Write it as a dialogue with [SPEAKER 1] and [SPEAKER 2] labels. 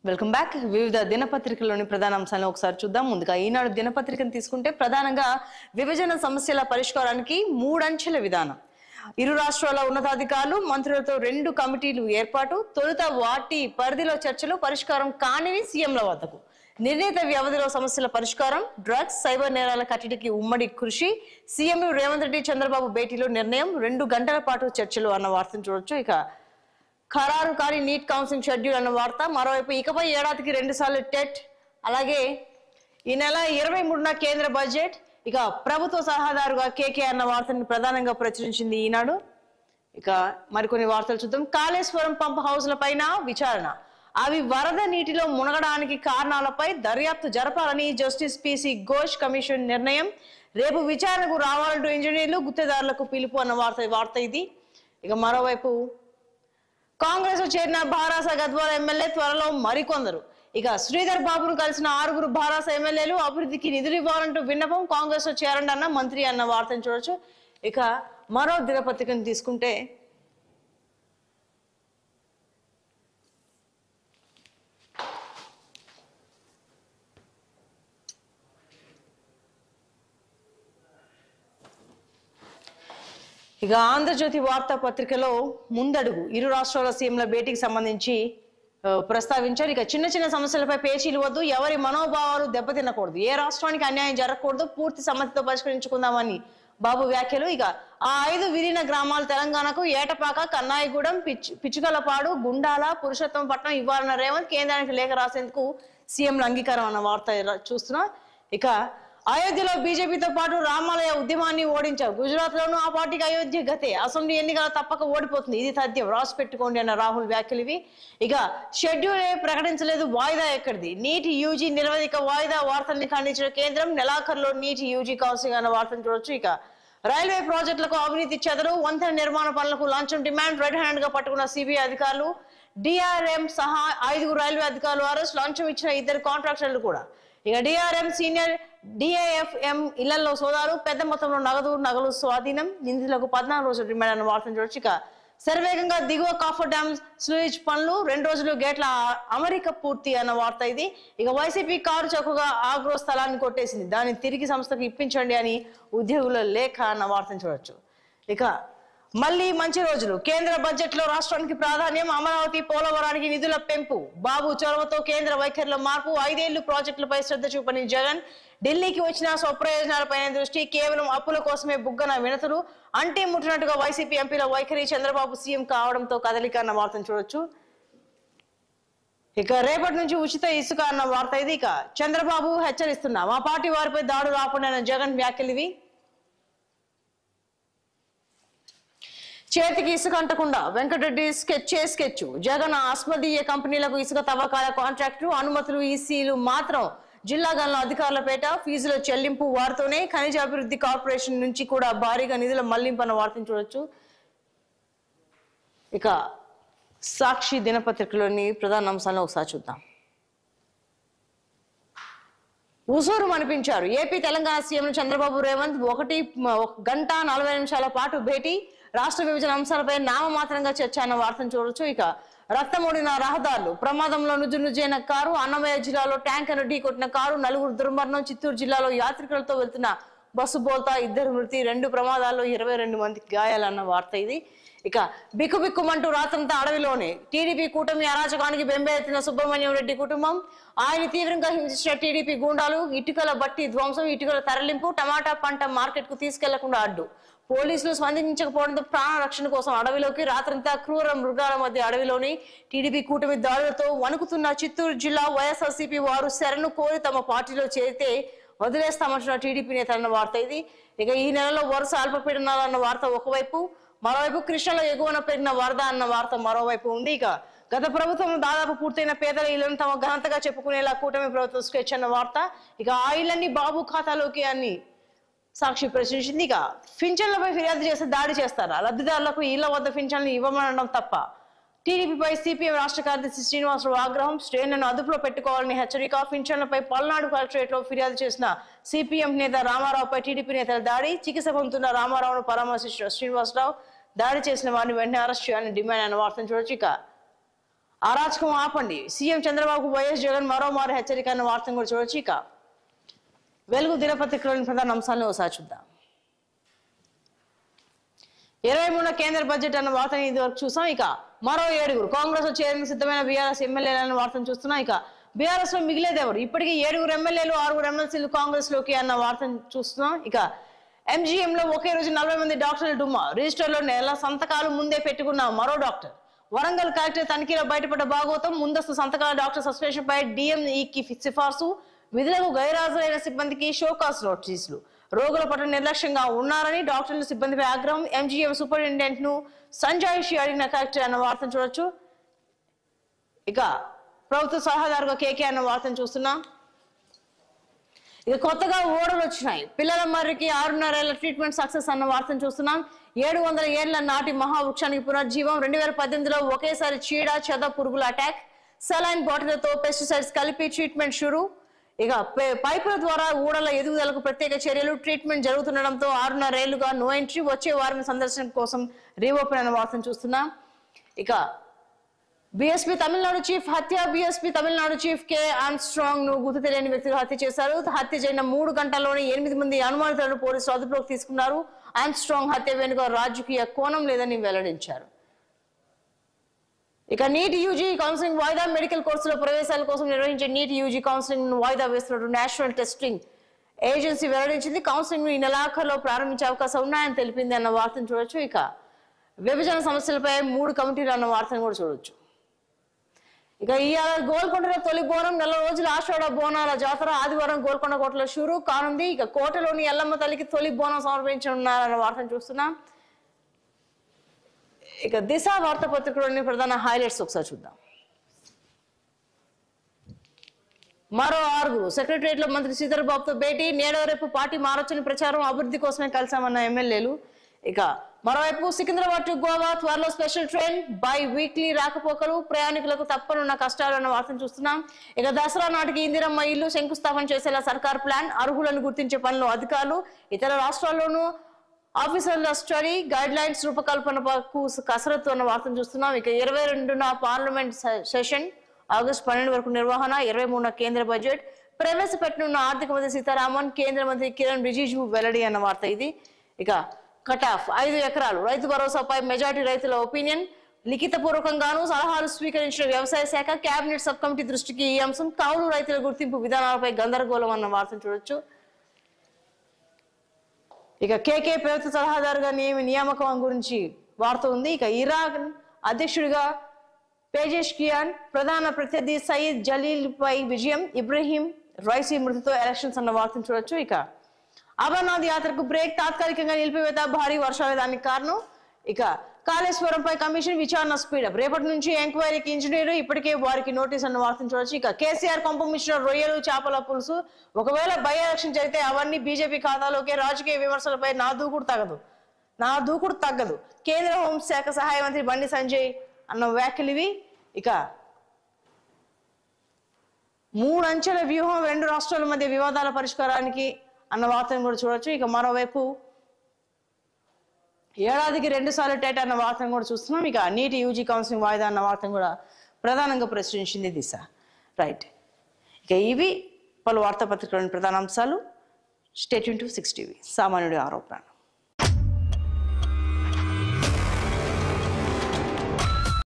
[SPEAKER 1] Welcome back. వివిధ దినపత్రికల్లోని ప్రధాన అంశాలను ఒకసారి చూద్దాం. ముందుగా ఈనాడు దినపత్రికను తీసుకుంటే ప్రధానంగా విభజన సమస్యల పరిష్కారానికి 3 అంచెల విధానం. ఇరు రాష్ట్రాల ఉన్నతాధికారులు మంత్రులతో 2 కమిటీలు ఏర్పాటు. తొలుత వాటి పరిధిలో చర్చలు, పరిష్కారం కానివి సీఎంల వద్దకు. నిర్ణీత వ్యవధిలో సమస్యల పరిష్కారం. డ్రగ్స్, సైబర్ నేరాల కట్టడికి ఉమ్మడి కృషి. సీఎం రేవంత్ రెడ్డి, చంద్రబాబు భేటీలో నిర్ణయం. 2 గంటల పాటు చర్చలు అన్న వార్తను చూడొచ్చు. ఇక ఖరారు కాని నీట్ కౌన్సిలింగ్ షెడ్యూల్ అన్న వార్త. మరోవైపు ఇకపై ఏడాదికి 2 సార్లు టెట్. అలాగే ఈ నెల 23న కేంద్ర బడ్జెట్. ఇక ప్రభుత్వ సలహాదారుగా కేకే అన్న వార్తని ప్రధానంగా ప్రచురించింది ఈనాడు. ఇక మరికొన్ని వార్తలు చూద్దాం. కాళేశ్వరం పంప్ హౌస్ల పైన విచారణ. అవి వరద నీటిలో మునగడానికి కారణాలపై దర్యాప్తు జరపాలని జస్టిస్ పిసి ఘోష్ కమిషన్ నిర్ణయం. రేపు విచారణకు రావాలంటూ ఇంజనీర్లు, గుత్తేదారులకు పిలుపు అన్న వార్త ఇది. ఇక మరోవైపు కాంగ్రెస్ చేరిన భారాస గద్వాల ఎమ్మెల్యే, త్వరలో మరికొందరు. ఇక శ్రీధర్ బాబును కలిసిన 6 భారాస ఎమ్మెల్యేలు. అభివృద్ధికి నిధులు ఇవ్వాలంటూ విన్నపం. కాంగ్రెస్ లో చేరండి అన్న మంత్రి అన్న వార్తను చూడొచ్చు. ఇక మరో దినపత్రికను తీసుకుంటే ఇక ఆంధ్రజ్యోతి వార్తా పత్రికలో ముందడుగు. ఇరు రాష్ట్రాల సీఎంల భేటీకి సంబంధించి ప్రస్తావించారు. ఇక చిన్న చిన్న సమస్యలపై పేచీలు వద్దు, ఎవరి మనోభావాలు దెబ్బతినకూడదు, ఏ రాష్ట్రానికి అన్యాయం జరగకూడదు, పూర్తి సమ్మతితో పరిష్కరించుకుందామని బాబు వ్యాఖ్యలు. ఇక ఆ 5 విలీన గ్రామాలు తెలంగాణకు ఏటపాక, కన్నాయిగూడెం, పిచ్చుకలపాడు, గుండాల, పురుషోత్తమపట్నం ఇవ్వాలన్న రేవంత్. కేంద్రానికి లేఖ రాసేందుకు సీఎంల అంగీకారం అన్న వార్త చూస్తున్నాం. ఇక అయోధ్యలో బీజేపీతో పాటు రామాలయ ఉద్యమాన్ని ఓడించారు. గుజరాత్ లోనూ ఆ పార్టీకి అయోధ్య గతే. అసెంబ్లీ ఎన్నికల తప్పక ఓడిపోతుంది, ఇది తథ్యం, రాసి పెట్టుకోండి అన్న రాహుల్ వ్యాఖ్యలు ఇవి. ఇక షెడ్యూల్ ప్రకటించలేదు, వాయిదా ఎక్కడిది. నీటి యూజీ నిరవధిక వాయిదా వార్తల్ని ఖండించిన కేంద్రం. నెలాఖరులో నీటి యూజీ కౌన్సిలింగ్ అన్న వార్తను చూడొచ్చు. ఇక రైల్వే ప్రాజెక్టులకు అవినీతి చెదరు. వంతెన నిర్మాణ పనులకు లంచం డిమాండ్. రెడ్ హ్యాండ్ గా పట్టుకున్న సిబిఐ అధికారులు. డిఆర్ఎం సహా 5 రైల్వే అధికారులు అరెస్ట్. లంచం ఇచ్చిన 2 కాంట్రాక్టర్లు కూడా. ఇక డిఆర్ఎం సీనియర్ డిఐఎఫ్ఎం ఇళ్లలో సోదాలు. పెద్ద మొత్తంలో నగలు స్వాధీనం. నిందితులకు 14 రోజులు రిమాండ్ అన్న వార్తను చూడొచ్చు. ఇక శరవేగంగా దిగువ కాఫర్ డ్యామ్ స్లూయిజ్ పనులు. 2 రోజులు గేట్ల అమరిక పూర్తి అన్న వార్త ఇది. ఇక వైసీపీ కారు చౌకగా ఆగ్రో స్థలాన్ని కొట్టేసింది, దాన్ని తిరిగి సంస్థకు ఇప్పించండి అని ఉద్యోగుల లేఖ అన్న వార్తను చూడొచ్చు. ఇక మళ్ళీ మంచి రోజులు. కేంద్ర బడ్జెట్ లో రాష్ట్రానికి ప్రాధాన్యం. అమరావతి, పోలవరానికి నిధుల పెంపు. బాబు చొరవతో కేంద్ర వైఖరిలో మార్పు. 5 ఏళ్లు ప్రాజెక్టులపై శ్రద్ధ చూపని జగన్. ఢిల్లీకి వచ్చిన స్వప్రయోజనాలపై దృష్టి. కేవలం అప్పుల కోసమే బుగ్గన వినతులు. అంటే ముట్టినట్టుగా వైసీపీ ఎంపీల వైఖరి. చంద్రబాబు సీఎం కావడంతో కదలిక అన్న వార్తను చూడొచ్చు. ఇక రేపటి నుంచి ఉచిత ఇసుక అన్న వార్త ఇది. ఇక చంద్రబాబు హెచ్చరిస్తున్నా, మా పార్టీ వారిపై దాడులు ఆపండి అన్న జగన్ వ్యాఖ్యలు ఇవి. చేతికి ఇసుక అంటకుండా వెంకటరెడ్డి స్కెచ్. జగన్ అస్మదీయ కంపెనీలకు ఇసుక తవ్వకాల కాంట్రాక్టులు, అనుమతులు, ఈసీలు మాత్రం జిల్లా గల్ల అధికారులపేట. ఫీజుల చెల్లింపు వారితోనే. ఖనిజ అభివృద్ధి కార్పొరేషన్ నుంచి కూడా భారీగా నిధుల మళ్లింపు అన్న వార్తను చూడొచ్చు. ఇక సాక్షి దినపత్రికలోని ప్రధాన అంశాలను ఒకసారి చూద్దాం. ఉసూరు అనిపించారు ఏపీ తెలంగాణ సీఎం చంద్రబాబు రేవంత్. 1 గంట 40 నిమిషాల పాటు భేటీ. రాష్ట్ర విభజన అంశాలపై నామమాత్రంగా చర్చ అన్న వార్తను చూడొచ్చు. ఇక రక్తమూడిన రహదారులు. ప్రమాదంలో నుజ్జైన కారు. అన్నమయ్య జిల్లాలో ట్యాంకర్ ఢీ కొట్టిన కారు. 4 దుర్మరణం. చిత్తూరు జిల్లాలో యాత్రికులతో వెళ్తున్న బస్సు బోల్తా 2 మృతి. 2 ప్రమాదాల్లో 22 మందికి గాయాలన్న వార్త ఇది. ఇక బిక్కుబిక్కుమంటూ రాత్రంతా అడవిలోనే. టీడీపీ కూటమి అరాచకానికి బెంబేలెత్తిన సుబ్రహ్మణ్యం రెడ్డి కుటుంబం. ఆయన తీవ్రంగా హింసించిన టీడీపీ గూండాలు. ఇటుకల బట్టి ధ్వంసం. ఇటుకల తరలింపు. టమాటా పంట మార్కెట్ కు తీసుకెళ్లకుండా అడ్డు. పోలీసులు స్పందించకపోవడంతో ప్రాణ రక్షణ కోసం అడవిలోకి. రాత్రంతా క్రూర మృగాల మధ్య అడవిలోని టీడీపీ కూటమి దాడులతో వణుకుతున్న చిత్తూరు జిల్లా వైఎస్ఆర్సీపీ వారు శరణు కోరి తమ పార్టీలో చేరితే వదిలేస్తామంటున్న టీడీపీ నేత అన్న వార్త ఇది. ఇక ఈ నెలలో వరుస అల్పపీడనాలన్న వార్త ఒకవైపు, మరోవైపు కృష్ణలో ఎగువన పెరిగిన వరద అన్న వార్త మరోవైపు ఉంది. ఇక గత ప్రభుత్వం దాదాపు పూర్తయిన పేదల ఇళ్లను తమ ఘనతగా చెప్పుకునేలా కూటమి ప్రభుత్వం స్కెచ్ అన్న వార్త. ఇక ఆ ఇళ్లన్నీ బాబు ఖాతాలోకి అని సాక్షి ప్రశ్నించింది. ఇక పింఛన్లపై ఫిర్యాదు చేస్తే దాడి చేస్తారా? లబ్ధిదారులకు ఇళ్ల వద్ద పింఛన్లు ఇవ్వమనడం తప్ప. టీడీపీపై సిపిఎం రాష్ట్ర కార్యదర్శి శ్రీనివాసరావు ఆగ్రహం. శ్రేణులను అదుపులో పెట్టుకోవాలని హెచ్చరిక. పింఛన్లపై పల్నాడు కలెక్టరేట్ లో ఫిర్యాదు చేసిన సిపిఎం నేత రామారావుపై టీడీపీ నేతల దాడి. చికిత్స పొందుతున్న రామారావును పరామర్శించిన శ్రీనివాసరావు దాడి చేసిన వారిని వెంటనే అరెస్ట్ చేయాలని డిమాండ్ అన్న వార్తను చూడొచ్చు. ఇక అరాచకం ఆపండి, సీఎం చంద్రబాబు వైఎస్ జగన్ మరోమారు హెచ్చరిక అన్న వార్తను కూడా చూడొచ్చు. ఇక వెలుగు దినపత్రికలోని ప్రధాన అంశాలను ఒకసారి చూద్దాం. 23 కేంద్ర బడ్జెట్ అన్న వార్తని ఇదివరకు చూసాం. ఇక మరో 7 కాంగ్రెస్ లో చేరేందుకు సిద్ధమైన బీఆర్ఎస్ ఎమ్మెల్యేలన్న వార్తను చూస్తున్నాం. ఇక బీఆర్ఎస్ లో మిగిలేది ఎవరు? ఇప్పటికీ 7 ఎమ్మెల్యేలు 6 ఎమ్మెల్సీలు కాంగ్రెస్ లోకి అన్న వార్తను చూస్తున్నాం. ఇక ఎంజీఎం లో ఒకే రోజు 40 మంది డాక్టర్లు డుమ్మా, రిజిస్టర్ లో నెల సంతకాలు ముందే పెట్టుకున్న మరో డాక్టర్. వరంగల్ కలెక్టర్ తనిఖీలో బయటపడ్డ భాగవతం, ముందస్తు సంతకాల డాక్టర్ సస్పెన్షన్ పై డిఎంఈకి సిఫార్సు, విధులకు గైరాజులైన సిబ్బందికి షోకాస్ నోటీసులు, రోగుల పట్ల నిర్లక్ష్యంగా ఉన్నారని డాక్టర్లు సిబ్బందిపై ఆగ్రహం, ఎంజీఎం సూపరింటెండెంట్ ను సంజాయిషి అడిగిన కలెక్టర్ అన్న వార్తను చూడొచ్చు. ఇక ప్రభుత్వ సలహాదారుగా కేకే అన్న వార్తను చూస్తున్నాం. ఇక కొత్తగా ఓడలు వచ్చినాయి, పిల్లల మర్రికి 6.5 ఏళ్ల ట్రీట్మెంట్ సక్సెస్ అన్న వార్తను చూస్తున్నాం. 700 ఏళ్ల నాటి మహావృక్షానికి పునర్జీవం, 2018లో ఒకేసారి చీడ చెద పురుగుల అటాక్, సెలైన్ బాటిళ్లతో పెస్టిసైడ్స్ కలిపి ట్రీట్మెంట్ షురు. ఇక పైపుల ద్వారా ఊడల ఎదుగుదలకు ప్రత్యేక చర్యలు, ట్రీట్మెంట్ జరుగుతుండడంతో 6.5 ఏళ్లుగా నో ఎంట్రీ, వచ్చే వారం సందర్శన కోసం రీఓపెన్ అన్న వార్తను చూస్తున్నాం. ఇక బీఎస్పీ తమిళనాడు చీఫ్ హత్య, బీఎస్పీ తమిళనాడు చీఫ్ కే ఆర్మ్స్ట్రాంగ్ ను గుర్తు తెలియని వ్యక్తులు హత్య చేశారు. హత్య జరిగిన 3 గంటల్లోనే 8 మంది అనుమానితులను పోలీసులు అదుపులోకి తీసుకున్నారు. ఆర్మ్స్ట్రాంగ్ హత్య వెనుక రాజకీయ కోణం లేదని వెల్లడించారు. ఇక నీట్ యూజీ కౌన్సిలింగ్ వాయిదా, మెడికల్ కోర్సులో ప్రవేశాల కోసం నిర్వహించే నీట్ యూజీ కౌన్సిలింగ్ వాయిదా వేస్తున్నట్టు నేషనల్ టెస్టింగ్ ఏజెన్సీ వెల్లడించింది. కౌన్సిలింగ్ ఈ నెలాఖరులో ప్రారంభించే అవకాశం ఉన్నాయని తెలిపింది అన్న వార్తను చూడొచ్చు. ఇక విభజన సమస్యలపై 3 కమిటీలు అన్న వార్తను కూడా చూడొచ్చు. ఇక ఇవాళ గోల్కొండలో తొలి బోనం, 4 రోజుల ఆషాఢ బోనాల జాతర ఆదివారం గోల్కొండ కోటలో షురు కానుంది. ఇక కోటలోని ఎల్లమ్మ తల్లికి తొలి బోనం సమర్పించనున్నారన్న వార్తను చూస్తున్నాం. ఇక దిశ వార్తాపత్రికలోని ప్రధాన హైలైట్స్ ఒకసారి చూద్దాం. మరో 6 సెక్రటరియట్ లో మంత్రి శ్రీధర్ బాబుతో భేటీ, నేడో రేపు పార్టీ మారొచ్చని ప్రచారం, అభివృద్ధి కోసమే కలిసామన్న ఎమ్మెల్యేలు. ఇక మరోవైపు సికింద్రాబాద్ టు గోవా త్వరలో స్పెషల్ ట్రైన్, బై వీక్లీ రాకపోకలు, ప్రయాణికులకు తప్పనున్న కష్టాలు అన్న వార్తను చూస్తున్నాం. ఇక దసరా నాటికి ఇందిరమ్మ ఇల్లు శంకుస్థాపన చేసేలా సర్కార్ ప్లాన్, అర్హులను గుర్తించే పనిలో అధికారులు, ఇతర రాష్ట్రాల్లోనూ ఆఫీసర్ల స్టడీ గైడ్ లైన్స్ రూపకల్పనకు కసరత్తు అన్న వార్తను చూస్తున్నాం. ఇక 22న పార్లమెంట్ సెషన్, ఆగస్టు 12 వరకు నిర్వహణ, 23న కేంద్ర బడ్జెట్ ప్రవేశపెట్టనున్న ఆర్థిక మంత్రి సీతారామన్, కేంద్ర మంత్రి కిరణ్ రిజిజు వెల్లడి అన్న వార్త ఇది. ఇక కటాఫ్ 5 ఎకరాలు రైతు భరోసాపై మెజార్టీ రైతుల ఒపీనియన్, లిఖితపూర్వకంగానూ సలహాలు స్వీకరించిన వ్యవసాయ శాఖ, కేబినెట్ సబ్ కమిటీ దృష్టికి ఈ అంశం, కౌలు రైతుల గుర్తింపు విధానాలపై గందరగోళం అన్న వార్తను చూడొచ్చు. ఇక కేకే ప్రభుత్వ సలహాదారుగా నియామకం గురించి వార్త ఉంది. ఇక ఇరాన్ అధ్యక్షుడిగా పేజెష్కియాన్, ప్రధాన ప్రత్యర్థి సయీద్ జలీల్ పై విజయం, ఇబ్రహీం రైసీ మృతితో ఎలక్షన్స్ అన్న వార్తను చూడొచ్చు. ఇక అమర్నాథ్ యాత్రకు బ్రేక్, తాత్కాలికంగా నిలిపివేత, భారీ వర్షాలు దానికి కారణం. ఇక కాళేశ్వరంపై కమిషన్ విచారణ స్పీడప్, రేపటి నుంచి ఎంక్వైరీకి ఇంజనీరు, ఇప్పటికే వారికి నోటీస్ అన్న వార్తను చూడొచ్చు. ఇక కేసీఆర్ పంపించిన రొయ్యలు చేపల పులుసు, ఒకవేళ బై ఎలక్షన్ జరిగితే అవన్నీ బీజేపీ ఖాతాలోకే, రాజకీయ విమర్శలపై నా దూకుడు తగ్గదు, కేంద్ర హోంశాఖ సహాయ మంత్రి బండి సంజయ్ అన్న వ్యాఖ్యలు ఇవి. ఇక 3 అంచెల వ్యూహం, 2 రాష్ట్రాల మధ్య వివాదాల పరిష్కారానికి అన్న వార్తను కూడా చూడొచ్చు. ఇక మరోవైపు ఏడాదికి 2 సార్లు టెట్ అన్న వార్తను కూడా చూస్తున్నాం. ఇక నీటి యూజీ కౌన్సిలింగ్ వాయిదా అన్న వార్తను కూడా ప్రధానంగా ప్రశ్నించింది దిశ. రైట్, ఇక ఇవి పలు వార్తాపత్రికలోని ప్రధాన అంశాలు. స్టే ట్యూన్ టు 6 టీవీ, సామాన్యుడి ఆరోపణ.